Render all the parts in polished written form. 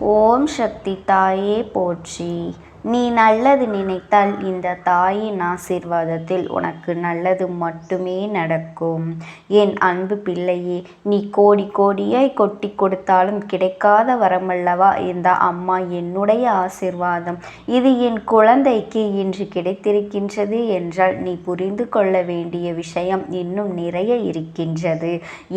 ஓம் சக்தி தாயே போற்றி. நீ நல்லது நினைத்தால் இந்த தாயின் ஆசீர்வாதத்தில் உனக்கு நல்லது மட்டுமே நடக்கும். என் அன்பு பிள்ளையே, நீ கோடி கோடியாய் கொட்டி கொடுத்தாலும் கிடைக்காத வரமல்லவா இந்த அம்மா என்னுடைய ஆசீர்வாதம். இது என் குழந்தைக்கு இன்று கிடைத்திருக்கின்றது என்றால் நீ புரிந்து கொள்ள வேண்டிய விஷயம் இன்னும் நிறைய இருக்கின்றது.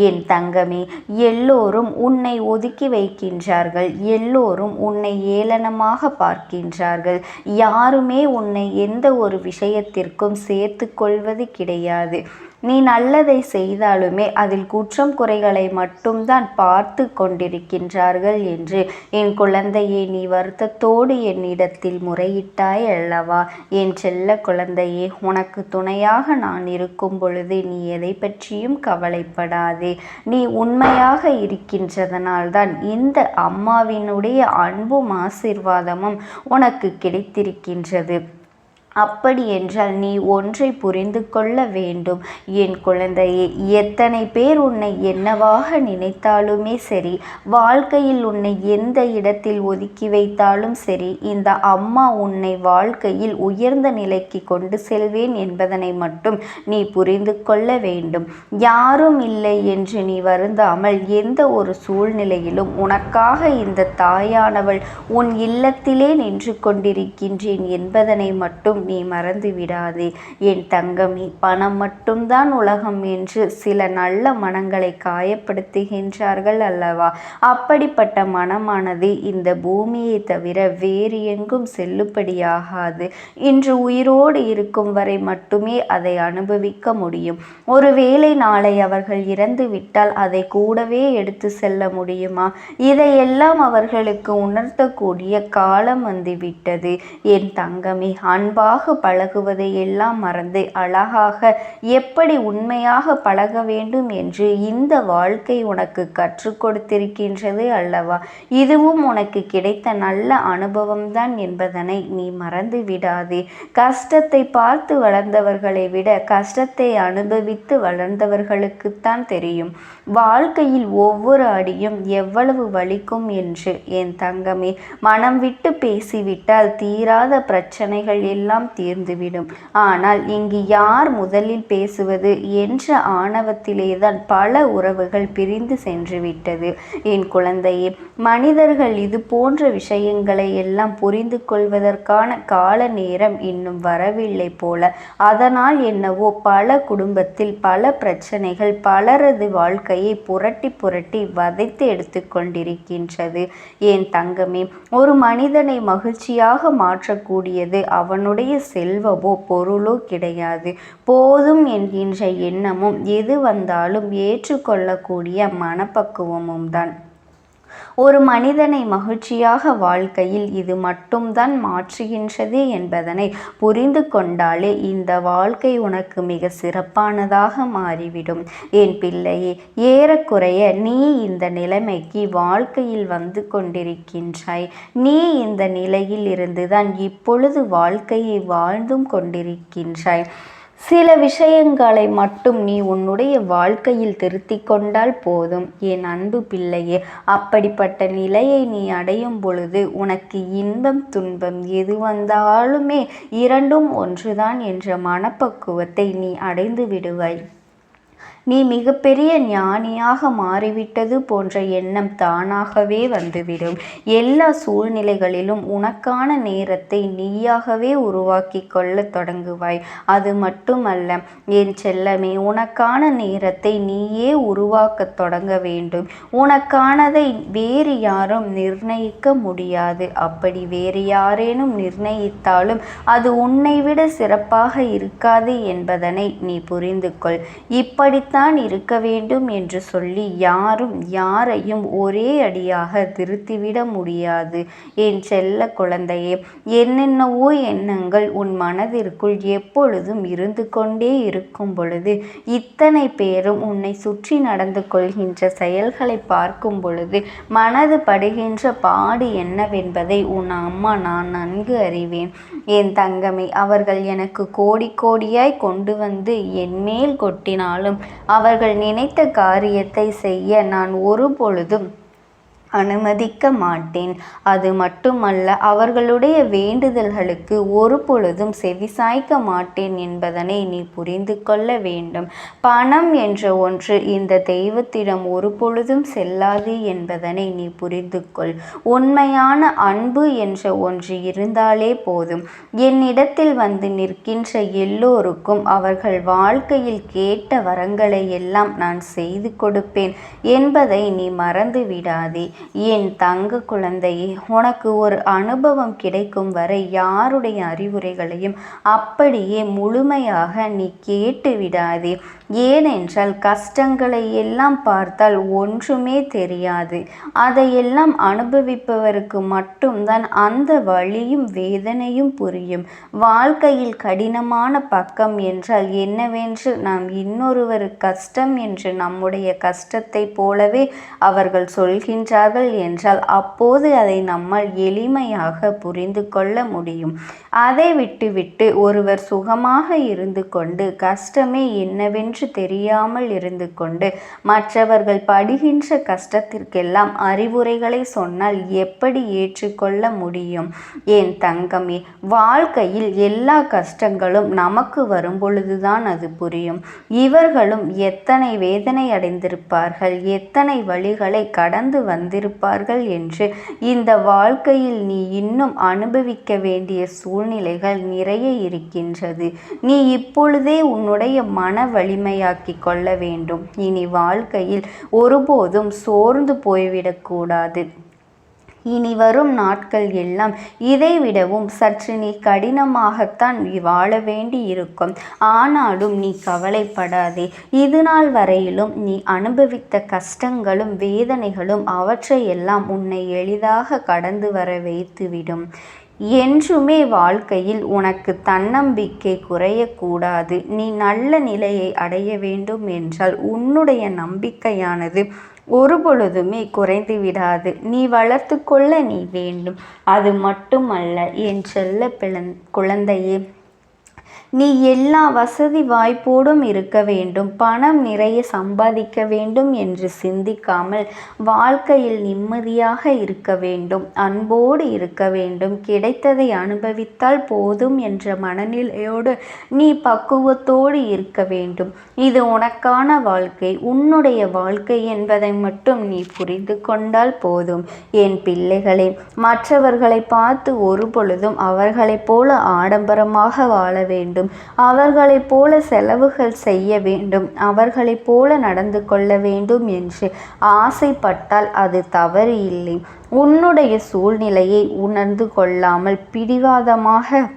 என் தங்கமே, எல்லோரும் உன்னை ஒதுக்கி வைக்கின்றார்கள். எல்லோரும் உன்னை ஏளனமாக பார்க்கின்றார்கள். யாருமே உன்னை எந்த ஒரு விஷயத்திற்கும் சேர்த்து கொள்வது கிடையாது. நீ நல்லதை செய்தாலுமே அதில் குற்றம் குறைகளை மட்டும்தான் பார்த்து கொண்டிருக்கின்றார்கள் என்று என் குழந்தையே, நீ வருத்தத்தோடு என்னிடத்தில் முறையிட்டாய் அல்லவா? என் செல்ல குழந்தையே, உனக்கு துணையாக நான் இருக்கும் பொழுது நீ எதை பற்றியும் கவலைப்படாதே. நீ உண்மையாக இருக்கின்றதனால்தான் இந்த அம்மாவினுடைய அன்பும் ஆசீர்வாதமும் உனக்கு கிடைத்திருக்கின்றது. அப்படி என்றால் நீ ஒன்றை புரிந்து கொள்ள வேண்டும் என் குழந்தையே. எத்தனை பேர் உன்னை என்னவாக நினைத்தாலுமே சரி, வாழ்க்கையில் உன்னை எந்த இடத்தில் ஒதுக்கி வைத்தாலும் சரி, இந்த அம்மா உன்னை வாழ்க்கையில் உயர்ந்த நிலைக்கு கொண்டு செல்வேன் என்பதனை மட்டும் நீ புரிந்து கொள்ள வேண்டும். யாரும் இல்லை என்று நீ வருந்தாமல் எந்த ஒரு சூழ்நிலையிலும் உனக்காக இந்த தாயானவள் உன் இல்லத்திலே நின்று கொண்டிருக்கின்றேன் என்பதனை மட்டும் நீ மறந்து விடாதே என் தங்கமே. பணம் மட்டும்தான் உலகம் என்று சில நல்ல மனங்களை காயப்படுத்துகின்றார்கள் அல்லவா? அப்படிப்பட்ட மனமானது இந்த பூமியை தவிர வேறு எங்கும் செல்லுபடியாகாது. இன்று உயிரோடு இருக்கும் வரை மட்டுமே அதை அனுபவிக்க முடியும். ஒருவேளை நாளை அவர்கள் இறந்து விட்டால் அதை கூடவே எடுத்து செல்ல முடியுமா? இதையெல்லாம் அவர்களுக்கு உணர்த்தக்கூடிய காலம் வந்துவிட்டது என் தங்கமே. அன்பாக பழகுவதை எல்லாம் மறந்து அழகாக எப்படி உண்மையாக பழக வேண்டும் என்று இந்த வாழ்க்கை உனக்கு கற்றுக் கொடுத்திருக்கின்றது அல்லவா? இதுவும் உனக்கு கிடைத்த நல்ல அனுபவம்தான் என்பதனை நீ மறந்து விடாதே. கஷ்டத்தை பார்த்து வளர்ந்தவர்களை விட கஷ்டத்தை அனுபவித்து வளர்ந்தவர்களுக்குத்தான் தெரியும் வாழ்க்கையில் ஒவ்வொரு அடியும் எவ்வளவு வலிக்கும் என்று. என் தங்கமே, மனம் விட்டு பேசிவிட்டால் தீராத பிரச்சனைகள் எல்லாம் தீர்ந்துவிடும். ஆனால் இங்கு யார் முதலில் பேசுவது என்ற ஆணவத்திலேதான் பல உறவுகள் பிரிந்து சென்று விட்டது என் குழந்தையே. மனிதர்கள் இது போன்ற விஷயங்களை எல்லாம் புரிந்து கொள்வதற்கான கால நேரம் இன்னும் வரவில்லை போல. அதனால் என்னவோ பல குடும்பத்தில் பல பிரச்சனைகள் பலரது வாழ்க்கையை புரட்டி புரட்டி வதைத்து எடுத்து கொண்டிருக்கின்றது என் தங்கமே. ஒரு மனிதனை மகிழ்ச்சியாக மாற்றக்கூடியது அவனுடைய செல்வமோ பொருளோ கிடையாது. போதும் என்கின்ற எண்ணமும் எது வந்தாலும் ஏற்றுக்கொள்ளக்கூடிய மனப்பக்குவமும் தான் ஒரு மனிதனை மகிழ்ச்சியாக வாழ்க்கையில் இது மட்டும்தான் மாற்றுகின்றது என்பதனை புரிந்து கொண்டாலே இந்த வாழ்க்கை உனக்கு மிக சிறப்பானதாக மாறிவிடும் என் பிள்ளையே. ஏறக்குறைய நீ இந்த நிலைமைக்கு வாழ்க்கையில் வந்து கொண்டிருக்கின்றாய். நீ இந்த நிலையில் இருந்துதான் இப்பொழுது வாழ்க்கையை வாழ்ந்தும் கொண்டிருக்கின்றாய். சில விஷயங்களை மட்டும் நீ உன்னுடைய வாழ்க்கையில் திருத்தி கொண்டால் போதும் என் அன்பு பிள்ளையே. அப்படிப்பட்ட நிலையை நீ அடையும் பொழுது உனக்கு இன்பம் துன்பம் எது வந்தாலுமே இரண்டும் ஒன்றுதான் என்ற மனப்பக்குவத்தை நீ அடைந்து விடுவாய். நீ மிகப்பெரிய ஞானியாக மாறிவிட்டது போன்ற எண்ணம் தானாகவே வந்துவிடும். எல்லா சூழ்நிலைகளிலும் உனக்கான நேரத்தை நீயாகவே உருவாக்கி கொள்ள தொடங்குவாய். அது மட்டுமல்ல என் செல்லமே, உனக்கான நேரத்தை நீயே உருவாக்க தொடங்க வேண்டும். உனக்கானதை வேறு யாரும் நிர்ணயிக்க முடியாது. அப்படி வேறு யாரேனும் நிர்ணயித்தாலும் அது உன்னை விட சிறப்பாக இருக்காது என்பதனை நீ புரிந்து கொள். இப்படி தான் இருக்க வேண்டும் என்று சொல்லி யாரும் யாரையும் ஒரே அடியாக திருத்திவிட முடியாது என் செல்ல குழந்தையே. என்னென்னவோ எண்ணங்கள் உன் மனதிற்குள் எப்பொழுதும் இருந்து கொண்டே இருக்கும் பொழுது, இத்தனை பேரும் உன்னை சுற்றி நடந்து கொள்கின்ற செயல்களை பார்க்கும் பொழுது மனது படுகின்ற பாடு என்னவென்பதை உன் அம்மா நான் நன்கு அறிவேன் என் தங்கமே. அவர்கள் எனக்கு கோடி கோடியாய் கொண்டு வந்து என் மேல் கொட்டினாலும் அவர்கள் நினைத்த காரியத்தை செய்ய நான் ஒரு பொழுதும் அனுமதிக்க மாட்டேன். அது மட்டுமல்ல, அவர்களுடைய வேண்டுதல்களுக்கு ஒரு பொழுதும் செவிசாய்க்க மாட்டேன் என்பதனை நீ புரிந்து கொள்ள வேண்டும். பணம் என்ற ஒன்று இந்த தெய்வத்திடம் ஒரு பொழுதும் செல்லாது என்பதனை நீ புரிந்து கொள். உண்மையான அன்பு என்ற ஒன்று இருந்தாலே போதும். என்னிடத்தில் வந்து நிற்கின்ற எல்லோருக்கும் அவர்கள் வாழ்க்கையில் கேட்ட வரங்களை எல்லாம் நான் செய்து கொடுப்பேன் என்பதை நீ மறந்து விடாதே. என் தங்க குழந்தையே, உனக்கு ஒரு அனுபவம் கிடைக்கும் வரை யாருடைய அறிவுரைகளையும் அப்படியே முழுமையாக நீ கேட்டு விடாதே. ஏனென்றால் கஷ்டங்களை எல்லாம் பார்த்தால் ஒன்றுமே தெரியாது. அதையெல்லாம் அனுபவிப்பவருக்கு மட்டும்தான் அந்த வலியும் வேதனையும் புரியும். வாழ்க்கையில் கடினமான பக்கம் என்றால் என்னவென்று நாம் இன்னொருவர் கஷ்டம் என்று நம்முடைய கஷ்டத்தை போலவே அவர்கள் சொல்கின்றார்கள் என்றால் அப்போது அதை நம்மால் எளிமையாக புரிந்து கொள்ள முடியும். அதை விட்டுவிட்டு ஒருவர் சுகமாக இருந்து கொண்டு கஷ்டமே என்னவென்று தெரியாமல் இருந்து கொண்டு மற்றவர்கள் படுகின்ற கஷ்டத்திற்கெல்லாம் அறிவுரைகளை சொன்னால் எப்படி ஏற்றுக்கொள்ள முடியும்? என் தங்கமே, வாழ்க்கையில் எல்லா கஷ்டங்களும் நமக்கு வரும் பொழுதுதான் அது புரியும். இவர்களும் எத்தனை வேதனை அடைந்திருப்பார்கள், எத்தனை வழிகளை கடந்து வந்திருப்பார்கள் என்று இந்த வாழ்க்கையில் நீ இன்னும் அனுபவிக்க வேண்டிய சூழ்நிலைகள் நிறைய இருக்கின்றது. நீ இப்பொழுதே உன்னுடைய மன வலிமையாக்கி கொள்ள வேண்டும். இனி வாழ்க்கையில் ஒருபோதும் சோர்ந்து போய்விடக்கூடாது. இனி வரும் நாட்கள் எல்லாம் இதைவிடவும் சற்று நீ கடினமாகத்தான் நீ வாழ வேண்டி இருக்கும். ஆனாலும் நீ கவலைப்படாதே. இது நாள் வரையிலும் நீ அனுபவித்த கஷ்டங்களும் வேதனைகளும் அவற்றையெல்லாம் உன்னை எளிதாக கடந்து வர வைத்துவிடும். என்றுமே வாழ்க்கையில் உனக்கு தன்னம்பிக்கை குறையக்கூடாது. நீ நல்ல நிலையை அடைய வேண்டும் என்றால் உன்னுடைய நம்பிக்கையானது ஒரு பொழுதுமே குறைந்து விடாது. நீ வளர்த்து கொள்ள நீ வேண்டும். அது மட்டுமல்ல என் செல்ல குழந்தையே, நீ எல்லா வசதி வாய்ப்போடும் இருக்க வேண்டும், பணம் நிறைய சம்பாதிக்க வேண்டும் என்று சிந்திக்காமல் வாழ்க்கையில் நிம்மதியாக இருக்க வேண்டும், அன்போடு இருக்க வேண்டும், கிடைத்ததை அனுபவித்தால் போதும் என்ற மனநிலையோடு நீ பக்குவத்தோடு இருக்க வேண்டும். இது உனக்கான வாழ்க்கை, உன்னுடைய வாழ்க்கை என்பதை மட்டும் நீ புரிந்து கொண்டால் போதும். என் பிள்ளைகளே, மற்றவர்களை பார்த்து ஒரு பொழுதும் அவர்களைப் போல ஆடம்பரமாக வாழ வேண்டும், அவர்களைப் போல செலவுகள் செய்ய வேண்டும், அவர்களைப் போல நடந்து கொள்ள வேண்டும் என்று ஆசைப்பட்டால் அது தவறு இல்லை. உன்னுடைய சூழ்நிலையை உணர்ந்து கொள்ளாமல் பிடிவாதமாக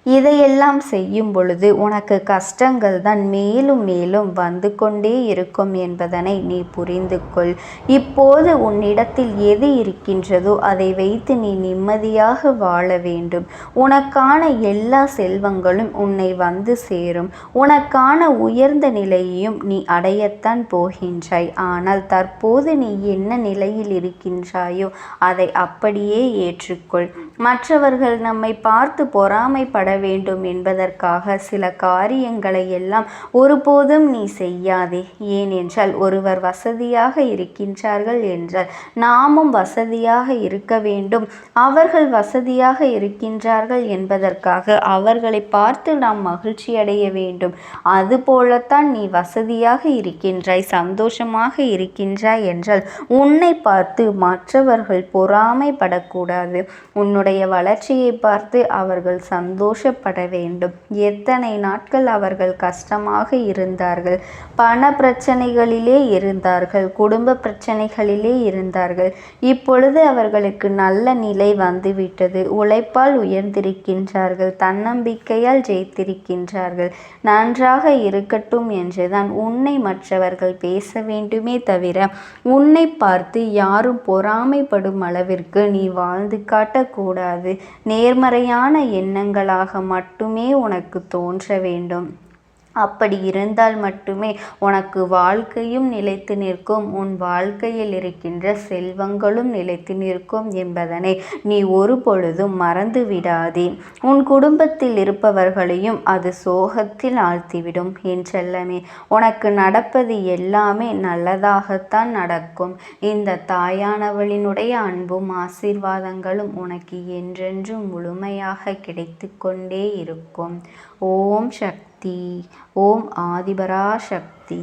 இதையெல்லாம் செய்யும் பொழுது உனக்கு கஷ்டங்கள் தான் மேலும் மேலும் வந்து கொண்டே இருக்கும் என்பதனை நீ புரிந்து கொள். இப்போது உன்னிடத்தில் எது இருக்கின்றதோ அதை வைத்து நீ நிம்மதியாக வாழ வேண்டும். உனக்கான எல்லா செல்வங்களும் உன்னை வந்து சேரும். உனக்கான உயர்ந்த நிலையையும் நீ அடையத்தான் போகின்றாய். ஆனால் தற்போது நீ என்ன நிலையில் இருக்கின்றாயோ அதை அப்படியே ஏற்றுக்கொள். மற்றவர்கள் நம்மை பார்த்து பொறாமைப்பட வேண்டும் என்பதற்காக சில காரியங்களை எல்லாம் ஒருபோதும் நீ செய்யாதே. ஏனென்றால் ஒருவர் வசதியாக இருக்கின்றார்கள் என்றால் நாமும் வசதியாக இருக்க வேண்டும். அவர்கள் வசதியாக இருக்கின்றார்கள் என்பதற்காக அவர்களை பார்த்து நாம் மகிழ்ச்சி அடைய வேண்டும். அதுபோலத்தான் நீ வசதியாக இருக்கின்றாய், சந்தோஷமாக இருக்கின்றாய் என்றால் உன்னை பார்த்து மற்றவர்கள் பொறாமைப்படக்கூடாது. உன்னுடைய வளர்ச்சியை பார்த்து அவர்கள் சந்தோஷப்பட வேண்டும். எத்தனை நாட்கள் அவர்கள் கஷ்டமாக இருந்தார்கள், பண பிரச்சனைகளிலே இருந்தார்கள், குடும்ப பிரச்சனைகளிலே இருந்தார்கள். இப்பொழுது அவர்களுக்கு நல்ல நிலை வந்துவிட்டது. உழைப்பால் உயர்ந்திருக்கின்றார்கள், தன்னம்பிக்கையால் ஜெயித்திருக்கின்றார்கள். நன்றாக இருக்கட்டும் என்றுதான் உன்னை மற்றவர்கள் பேச வேண்டுமே தவிர உன்னை பார்த்து யாரும் பொறாமைப்படும் அளவிற்கு நீ வாழ்ந்து காட்டக்கூடாது. நேர்மறையான எண்ணங்களாக மட்டுமே உனக்கு தோன்ற வேண்டும். அப்படி இருந்தால் மட்டுமே உனக்கு வாழ்க்கையும் நிலைத்து நிற்கும், உன் வாழ்க்கையில் இருக்கின்ற செல்வங்களும் நிலைத்து நிற்கும் என்பதனை நீ ஒரு பொழுதும் மறந்து விடாதே. உன் குடும்பத்தில் இருப்பவர்களையும் அது சோகத்தில் ஆழ்த்திவிடும். என் செல்லமே, உனக்கு நடப்பது எல்லாமே நல்லதாகத்தான் நடக்கும். இந்த தாயானவளினுடைய அன்பும் ஆசீர்வாதங்களும் உனக்கு என்றென்றும் முழுமையாக கிடைத்து கொண்டே இருக்கும். ஓம் சக்தி. ஓம் ஆதிபராசக்தி.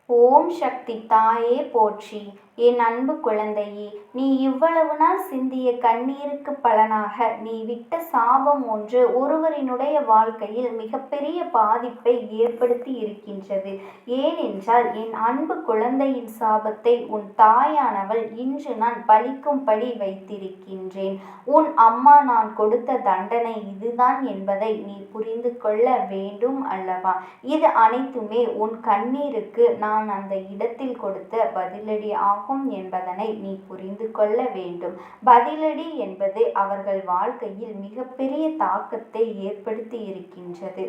ஓம் சக்தி தாயே போற்றி. என் அன்பு குழந்தையே, நீ இவ்வளவு நாள் சிந்திய கண்ணீருக்கு பலனாக நீ விட்ட சாபம் ஒன்று ஒருவரினுடைய வாழ்க்கையில் மிகப்பெரிய பாதிப்பை ஏற்படுத்தி இருக்கின்றது. ஏனென்றால் என் அன்பு குழந்தையின் சாபத்தை உன் தாயானவள் இன்று நான் பழிக்கும்படி வைத்திருக்கின்றேன். உன் அம்மா நான் கொடுத்த தண்டனை இதுதான் என்பதை நீ புரிந்து கொள்ள வேண்டும் அல்லவா? இது அனைத்துமே உன் கண்ணீருக்கு நான் அந்த இடத்தில் கொடுத்த பதிலடி ஆகும் என்பதனை நீ புரிந்து கொள்ள வேண்டும். பதிலடி என்பது அவர்கள் வாழ்க்கையில் மிகப்பெரிய தாக்கத்தை ஏற்படுத்தி இருக்கின்றது.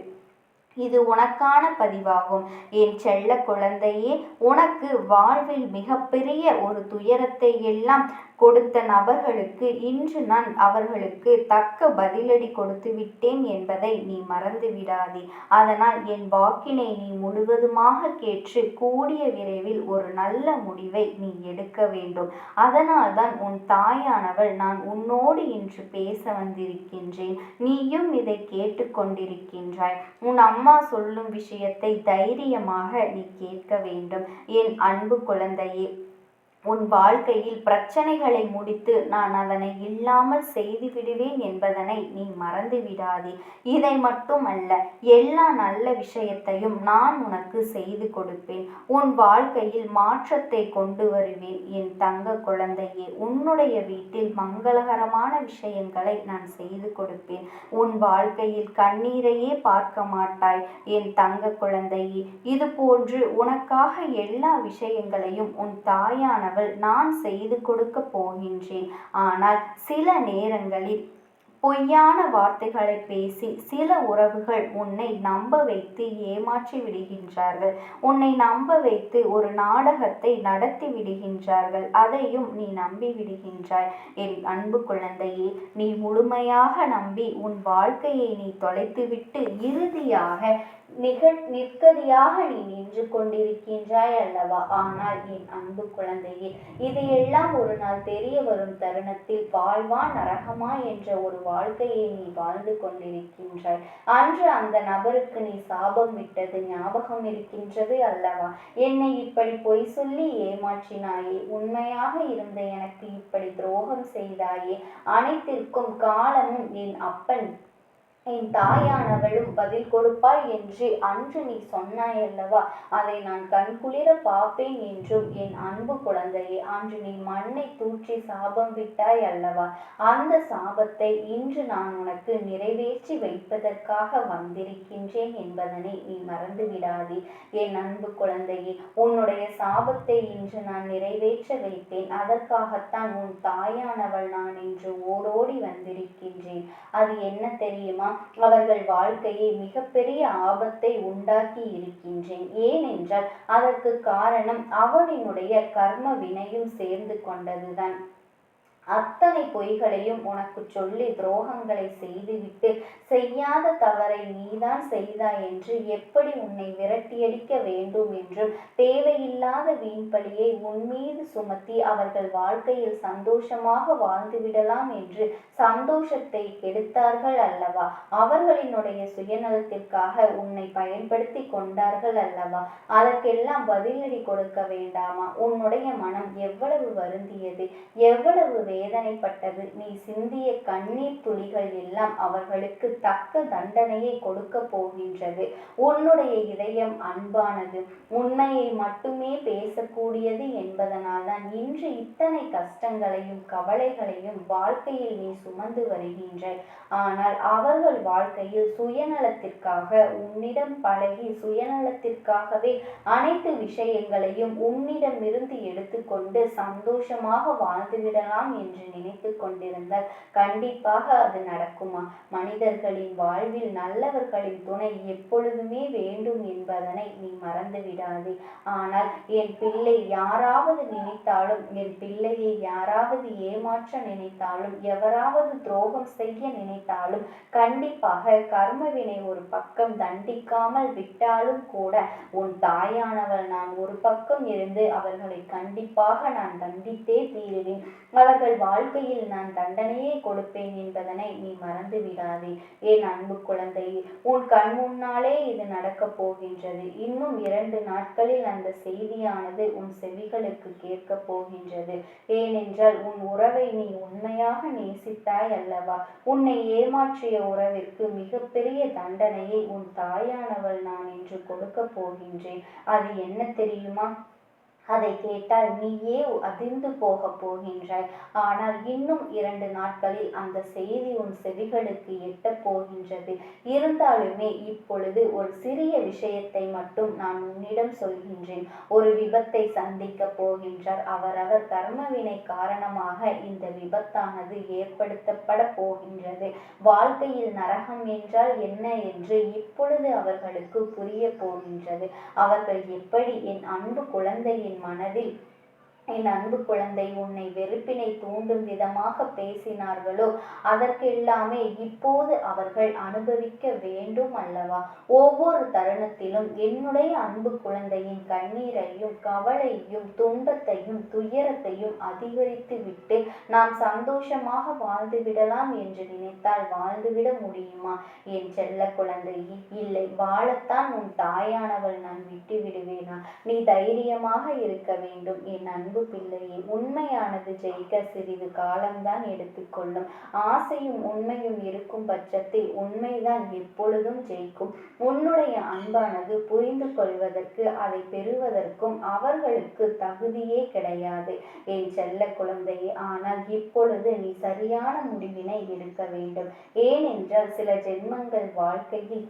இது உனக்கான பதிவாகும். என் செல்ல குழந்தையே, உனக்கு வாழ்வில் மிகப்பெரிய ஒரு துயரத்தை எல்லாம் கொடுத்த நபர்களுக்கு இன்று நான் அவர்களுக்கு தக்க பதிலடி கொடுத்து விட்டேன் என்பதை நீ மறந்து விடாதே. அதனால் என் வாக்கினை நீ முழுவதுமாக கேட்டு கூடிய விரைவில் ஒரு நல்ல முடிவை நீ எடுக்க வேண்டும். அதனால்தான் உன் தாயானவள் நான் உன்னோடு இன்று பேச வந்திருக்கின்றேன். நீயும் இதை கேட்டுக்கொண்டிருக்கின்றாய். உன் அம்மா சொல்லும் விஷயத்தை தைரியமாக நீ கேட்க வேண்டும். என் அன்பு குழந்தையே, உன் வாழ்க்கையில் பிரச்சனைகளை முடித்து நான் அதனை இல்லாமல் செய்து விடுவேன் என்பதனை நீ மறந்து விடாதே. இதை மட்டுமல்ல, எல்லா நல்ல விஷயத்தையும் நான் உனக்கு செய்து கொடுப்பேன். உன் வாழ்க்கையில் மாற்றத்தை கொண்டு வருவேன். என் தங்க குழந்தையே, உன்னுடைய வீட்டில் மங்களகரமான விஷயங்களை நான் செய்து கொடுப்பேன். உன் வாழ்க்கையில் கண்ணீரையே பார்க்க மாட்டாய். என் தங்க குழந்தையே, இது போன்று உனக்காக எல்லா விஷயங்களையும் உன் தாயான நான் செய்து கொடுக்க போகின்றேன். ஆனால் சில நேரங்களில் பொய்யான வார்த்தைகளை பேசி சில உறவுகள் உன்னை நம்ப வைத்து ஏமாற்றி விடுகின்றார்கள். உன்னை நம்ப வைத்து ஒரு நாடகத்தை நடத்தி விடுகின்றார்கள். அதையும் நீ நம்பி விடுகின்றாய். என் அன்பு குழந்தையே, நீ முழுமையாக நம்பி உன் வாழ்க்கையை நீ தொலைத்துவிட்டு இறுதியாக நிற்கதியாக நீ நின்று கொண்டிருக்கின்றாய் அல்லவா? ஆனால் என் அன்பு குழந்தையே, இதையெல்லாம் ஒரு நாள் தெரிய வரும் தருணத்தில் வாழ்வா நரகமா என்ற ஒரு வாழ்க்கையை நீ வாழ்ந்து கொண்டிருக்கின்றாய். அன்று அந்த நபருக்கு நீ சாபம் விட்டது ஞாபகம் இருக்கின்றது அல்லவா? என்னை இப்படி பொய் சொல்லி ஏமாற்றினாயே, உண்மையாக இருந்த எனக்கு இப்படி துரோகம் செய்தாயே, அனைத்திற்கும் காலமும் என் அப்பன் என் தாயானவளும் பதில் கொடுப்பாய் என்று அன்று நீ சொன்னாயல்லவா? அதை நான் கண்குளிர பார்ப்பேன் என்றும் என் அன்பு குழந்தையே, அன்று நீ மண்ணை தூற்றி சாபம் விட்டாய் அல்லவா? அந்த சாபத்தை இன்று நான் உனக்கு நிறைவேற்றி வைப்பதற்காக வந்திருக்கின்றேன் என்பதனை நீ மறந்து விடாதே. என் அன்பு குழந்தையே, உன்னுடைய சாபத்தை இன்று நான் நிறைவேற்ற வைப்பேன். அதற்காகத்தான் உன் தாயானவள் நான் இன்று ஓடோடி வந்திருக்கின்றேன். அது என்ன தெரியுமா? அவர்கள் வாழ்க்கையை மிகப்பெரிய ஆபத்தை உண்டாக்கி இருக்கின்றேன். ஏனென்றால் அதற்கு காரணம் அவனினுடைய கர்ம வினையும் சேர்ந்து கொண்டதுதான். அத்தனை பொய்களையும் உனக்கு சொல்லி துரோகங்களை செய்துவிட்டு செய்யாத தவறை நீதான் செய்தாய் என்று எப்படி உன்னை விரட்டியடிக்க வேண்டும் என்றும் தேவையில்லாத வீண்பழியை உன்மீது சுமத்தி அவர்கள் வாழ்க்கையில் சந்தோஷமாக வாழ்ந்துவிடலாம் என்று சந்தோஷத்தை கெடுத்தார்கள் அல்லவா? அவர்களினுடைய சுயநலத்திற்காக உன்னை பயன்படுத்தி கொண்டார்கள் அல்லவா? அதற்கெல்லாம் பதிலடி கொடுக்க வேண்டாமா? உன்னுடைய மனம் எவ்வளவு வருந்தியது, எவ்வளவு வேதனைப்பட்டது. நீ சிந்திய கண்ணீர் துளிகள் எல்லாம் அவர்களுக்கு தக்க தண்டனையை கொடுக்க போகின்றது. உன்னுடைய இதயம் அன்பானது, உண்மையை மட்டுமே பேசக்கூடியது என்பதனால் தான் இன்று இத்தனை கஷ்டங்களையும் கவலைகளையும் வாழ்க்கையில் நீ சுமந்து வருகின்றாய். ஆனால் அவர்கள் வாழ்க்கையில் சுயநலத்திற்காக உன்னிடம் பழகி சுயநலத்திற்காகவே அனைத்து விஷயங்களையும் உன்னிடமிருந்து எடுத்துக்கொண்டு சந்தோஷமாக வாழ்ந்துவிடலாம் என்று நினைத்து கொண்டிருந்தால் கண்டிப்பாக அது நடக்குமா? மனிதர்களின் வாழ்வில் நல்லவர்களின் துணை எப்பொழுதுமே வேண்டும் என்பதனை நீ மறந்து விடாதே. ஆனால் என் பிள்ளை யாராவது நினைத்தாலும், என் பிள்ளையை யாராவது ஏமாற்ற நினைத்தாலும், எவராவது துரோகம் செய்ய நினைத்தாலும் கண்டிப்பாக கர்மவினை ஒரு பக்கம் தண்டிக்காமல் விட்டாலும் கூட உன் தாயானவள் நான் ஒரு பக்கம் இருந்து அவர்களை கண்டிப்பாக நான் தண்டித்தே தீருவேன். அவர்கள் வாழ்க்கையில் நான் தண்டனையை கொடுப்பேன் என்பதனை நீ மறந்து விடாதே. என் அன்பு குழந்தையே, உன் கண் முன்னாலே இது நடக்கப் போகின்றது. இன்னும் 2 நாட்களில் அந்த செய்தியானது உன் செவிகளுக்கு கேட்கப் போகின்றது. ஏனென்றால் உன் உறவை நீ உண்மையாக நேசித்தாய் அல்லவா? உன்னை ஏமாற்றிய உறவிற்கு மிகப்பெரிய தண்டனையை உன் தாயானவள் நான் என்று கொடுக்க போகின்றேன். அது என்ன தெரியுமா? அதை கேட்டால் நீயே அதிர்ந்து போக போகின்றாய். ஆனால் இன்னும் 2 நாட்களில் அந்த செய்தி உன் செவிகளுக்கு எட்டப் போகின்றது. இருந்தாலுமே இப்பொழுது ஒரு சிறிய விஷயத்தை மட்டும் நான் உன்னிடம் சொல்கின்றேன். ஒரு விபத்தை சந்திக்க போகின்றார். அவரவர் கர்மவினை காரணமாக இந்த விபத்தானது ஏற்படுத்தப்பட போகின்றது. வாழ்க்கையில் நரகம் என்றால் என்ன என்று இப்பொழுது அவர்களுக்கு புரிய போகின்றது. அவர்கள் எப்படி என் அன்பு குழந்தையின் மனதில் என் அன்பு குழந்தை உன்னை வெறுப்பினை தூண்டும் விதமாக பேசினார்களோ அதற்கெல்லாமே இப்போது அவர்கள் அனுபவிக்க வேண்டும் அல்லவா? ஒவ்வொரு தருணத்திலும் என்னுடைய அன்பு குழந்தையின் கண்ணீரையும் கவலையும் துன்பத்தையும் துயரத்தையும் அதிகரித்து விட்டு நாம் சந்தோஷமாக வாழ்ந்துவிடலாம் என்று நினைத்தால் வாழ்ந்துவிட முடியுமா என் செல்ல குழந்தையே? இல்லை, வாழத்தான் உன் தாயானவள் நான் விட்டு விடுவேனா? நீ தைரியமாக இருக்க வேண்டும் என் அன்பு பிள்ளையே. உண்மையானது ஜெயிக்க சிறிது காலம்தான் எடுத்துக்கொள்ளும். ஆசையும் உண்மையும் இருக்கும் பட்சத்தில் உண்மைதான் எப்பொழுதும் ஜெயிக்கும். உன்னுடைய அன்பானது புரிந்து கொள்வதற்கு அதை பெறுவதற்கும் அவர்களுக்கு தகுதியே கிடையாது என் செல்ல குழந்தையே. ஆனால் இப்பொழுது நீ சரியான முடிவினை எடுக்க வேண்டும். ஏனென்றால் சில ஜென்மங்கள் வாழ்க்கையில்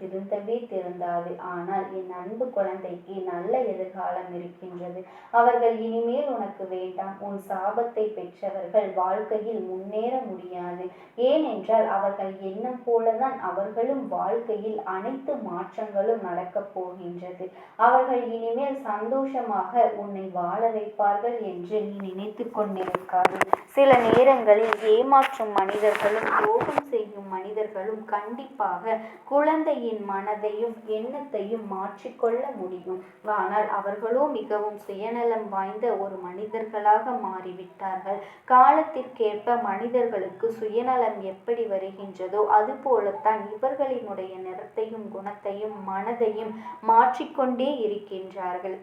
திருந்தாது. ஆனால் என் அன்பு குழந்தைக்கு நல்ல எதிர்காலம் இருக்கின்றது. அவர்கள் இனிமேல் உனக்கு வேண்டாம். உன் சாபத்தை பெற்றவர்கள் வாழ்க்கையில் முன்னேற முடியாது. ஏனென்றால் அவர்கள் எண்ணம் போலதான் அவர்களும் வாழ்க்கையில் அனைத்து மாற்றங்களும் நடக்கப் போகின்றது. அவர்கள் இனிமேல் சந்தோஷமாக உன்னை வாழ வைப்பார்கள் என்று நீ நினைத்து கொண்டிருக்காது. சில நேரங்களில் ஏமாற்றும் மனிதர்களும் துரோகம் செய்யும் மனிதர்களும் கண்டிப்பாக குழந்தையின் மனதையும் எண்ணத்தையும் மாற்றிக்கொள்ள முடியும். ஆனால் அவர்களோ மிகவும் சுயநலம் வாய்ந்த ஒரு மனிதர்களாக மாறிவிட்டார்கள். காலத்திற்கேற்ப மனிதர்களுக்கு சுயநலம் எப்படி வருகின்றதோ அதுபோலத்தான் இவர்களினுடைய நிறத்தையும் குணத்தையும் மனதையும் மாற்றிக்கொண்டே இருக்கின்றார்கள்.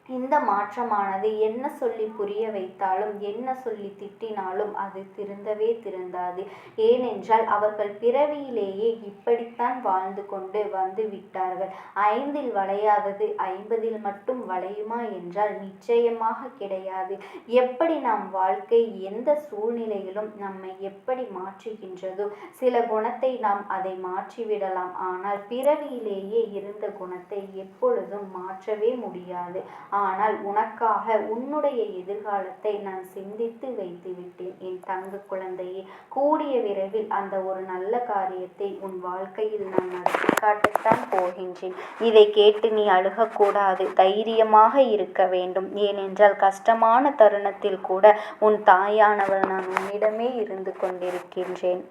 இந்த மாற்றமானது என்ன சொல்லி புரிய வைத்தாலும் என்ன சொல்லி திட்டினாலும் அது திருந்தாது. ஏனென்றால் அவர்கள் பிறவியிலேயே இப்படித்தான் வாழ்ந்து கொண்டு வந்து விட்டார்கள். 5இல் வளையாதது 50இல் மட்டும் வளையுமா என்றால் நிச்சயமாக கிடையாது. எப்படி நாம் வாழ்க்கை எந்த சூழ்நிலையிலும் நம்மை எப்படி மாற்றுகின்றதோ சில குணத்தை நாம் அதை மாற்றிவிடலாம். ஆனால் பிறவியிலேயே இருந்த குணத்தை எப்பொழுதும் மாற்றவே முடியாது. ஆனால் உனக்காக உன்னுடைய எதிர்காலத்தை நான் சிந்தித்து வைத்து விட்டேன் என் தங்க குழந்தையே. கூடிய விரைவில் அந்த ஒரு நல்ல காரியத்தை உன் வாழ்க்கையில் நான் நடத்தி காட்டத்தான் போகின்றேன். இதை கேட்டு நீ அழுகக்கூடாது, தைரியமாக இருக்க வேண்டும். ஏனென்றால் கஷ்டமான தருணத்தில் கூட உன் தாயானவள் நான் உன்னிடமே இருந்து கொண்டிருக்கின்றேன்.